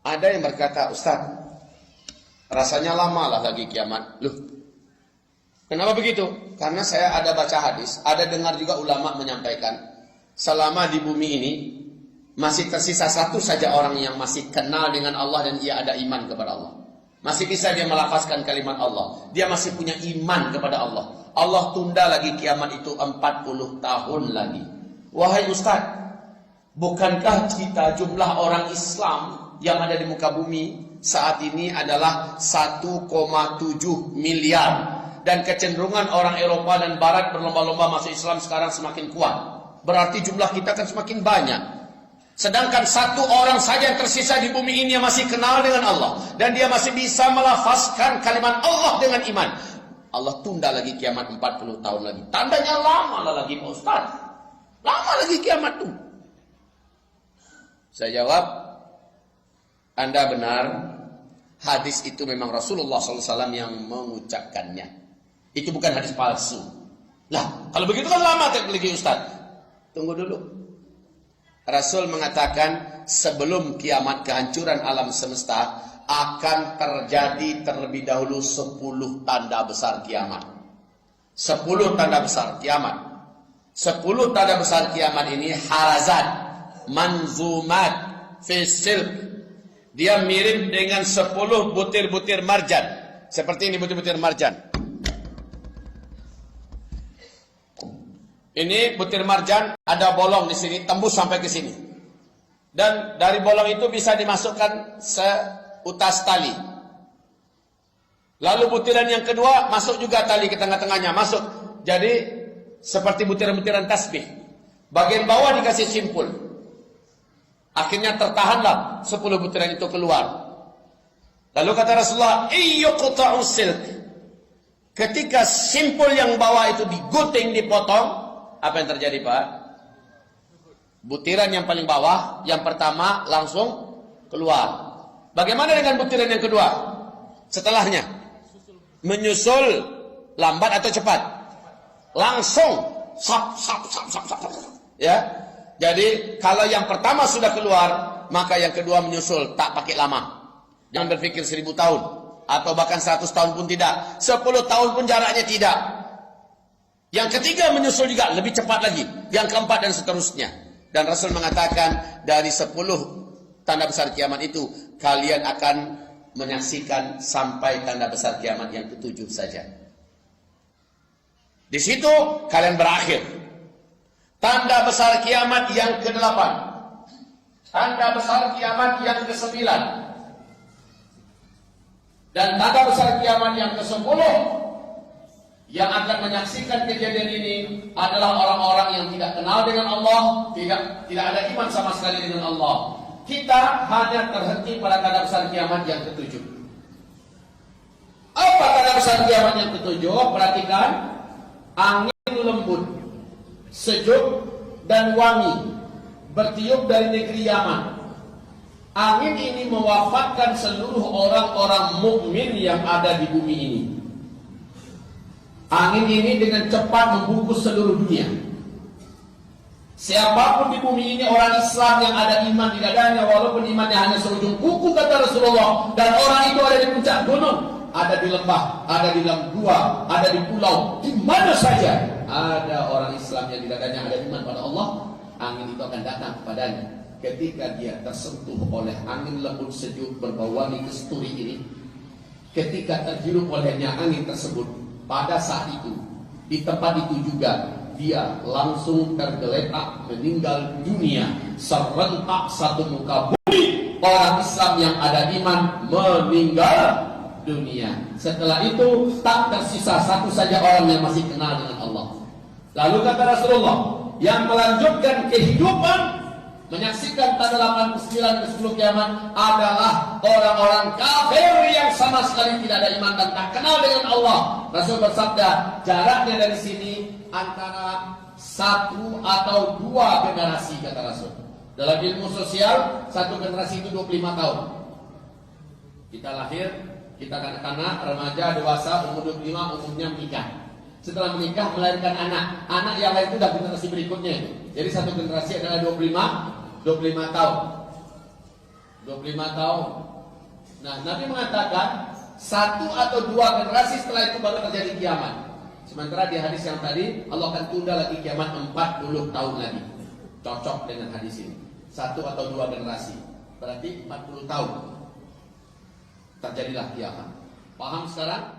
Ada yang berkata, Ustaz, rasanya lama lah lagi kiamat. Loh, kenapa begitu? Karena saya ada baca hadis, ada dengar juga ulama menyampaikan, selama di bumi ini masih tersisa satu saja orang yang masih kenal dengan Allah dan ia ada iman kepada Allah. Masih bisa dia melafazkan kalimat Allah. Dia masih punya iman kepada Allah. Allah tunda lagi kiamat itu 40 tahun lagi. Wahai Ustaz, bukankah kita jumlah orang Islam yang ada di muka bumi saat ini adalah 1,7 miliar. Dan kecenderungan orang Eropa dan Barat berlomba-lomba masuk Islam sekarang semakin kuat. Berarti jumlah kita akan semakin banyak. Sedangkan satu orang saja yang tersisa di bumi ini yang masih kenal dengan Allah. Dan dia masih bisa melafazkan kalimat Allah dengan iman. Allah tunda lagi kiamat 40 tahun lagi. Tandanya lama lah lagi Pak Ustaz. Lama lagi kiamat tuh. Saya jawab, Anda benar. Hadis itu memang Rasulullah SAW yang mengucapkannya. Itu bukan hadis palsu. Lah, kalau begitu kan lama lagi Ustaz. Tunggu dulu. Rasul mengatakan sebelum kiamat kehancuran alam semesta akan terjadi terlebih dahulu 10 tanda besar kiamat. 10 tanda besar kiamat. 10 tanda besar kiamat ini harazat, manzumat, fisil. Dia mirip dengan 10 butir-butir marjan. Seperti ini butir-butir marjan. Ini butir marjan, ada bolong di sini, tembus sampai ke sini. Dan dari bolong itu bisa dimasukkan seutas tali. Lalu butiran yang kedua, masuk juga tali ke tengah-tengahnya, masuk. Jadi, seperti butiran-butiran tasbih. Bagian bawah dikasih simpul. Akhirnya tertahanlah 10 butiran itu keluar. Lalu kata Rasulullah, iyyuqta'u silk. Ketika simpul yang bawah itu digunting, dipotong, apa yang terjadi Pak? Butiran yang paling bawah, yang pertama langsung keluar. Bagaimana dengan butiran yang kedua? Setelahnya menyusul lambat atau cepat? Langsung sap. Ya. Jadi kalau yang pertama sudah keluar, maka yang kedua menyusul, tak pakai lama. Jangan berpikir 1000 tahun atau bahkan 100 tahun pun tidak. 10 tahun pun jaraknya tidak. Yang ketiga menyusul juga, lebih cepat lagi. Yang keempat dan seterusnya. Dan Rasul mengatakan dari 10 tanda besar kiamat itu, kalian akan menyaksikan sampai tanda besar kiamat yang ke-7 saja. Di situ kalian berakhir. Tanda besar kiamat yang ke-8. Tanda besar kiamat yang ke-9. Dan tanda besar kiamat yang ke-10 yang akan menyaksikan kejadian ini adalah orang-orang yang tidak kenal dengan Allah, tidak ada iman sama sekali dengan Allah. Kita hanya terhenti pada tanda besar kiamat yang ke-7. Apa tanda besar kiamat yang ke-7? Perhatikan, angin lembut, sejuk dan wangi bertiup dari negeri Yaman. Angin ini mewafatkan seluruh orang-orang mukmin yang ada di bumi ini. Angin ini dengan cepat membungkus seluruh dunia. Siapapun di bumi ini orang Islam yang ada iman di dadanya, walaupun imannya hanya seujung kuku kata Rasulullah, dan orang itu ada di puncak gunung, ada di lembah, ada di dalam gua, ada di pulau, di mana saja ada orang Islam yang di dadanya ada iman pada Allah, angin itu akan datang kepadanya. Ketika dia tersentuh oleh angin lembut sejuk berbau wangi kesturi ini, ketika terhirup olehnya angin tersebut, pada saat itu, di tempat itu juga, dia langsung tergeletak meninggal dunia serentak satu muka bumi. Orang Islam yang ada iman meninggal dunia. Setelah itu, tak tersisa satu saja orang yang masih kenal dengan Allah. Lalu kata Rasulullah, yang melanjutkan kehidupan, menyaksikan tanda 89 ke 10 kiamat adalah orang-orang kafir yang sama sekali tidak ada iman dan tak kenal dengan Allah. Rasul bersabda, jaraknya dari sini antara 1 atau 2 generasi, kata Rasul. Dalam ilmu sosial, 1 generasi itu 25 tahun. Kita lahir, kita kanak-kanak, remaja, dewasa, umur 25, umumnya menikah. Setelah menikah, melahirkan anak. Anak yang lain itu sudah generasi berikutnya. Jadi 1 generasi adalah 25 tahun. 25 tahun. Nah, Nabi mengatakan 1 atau 2 generasi setelah itu baru terjadi kiamat. Sementara di hadis yang tadi Allah akan tunda lagi kiamat 40 tahun lagi. Cocok dengan hadis ini. 1 atau 2 generasi. Berarti 40 tahun terjadilah kiamat. Paham sekarang?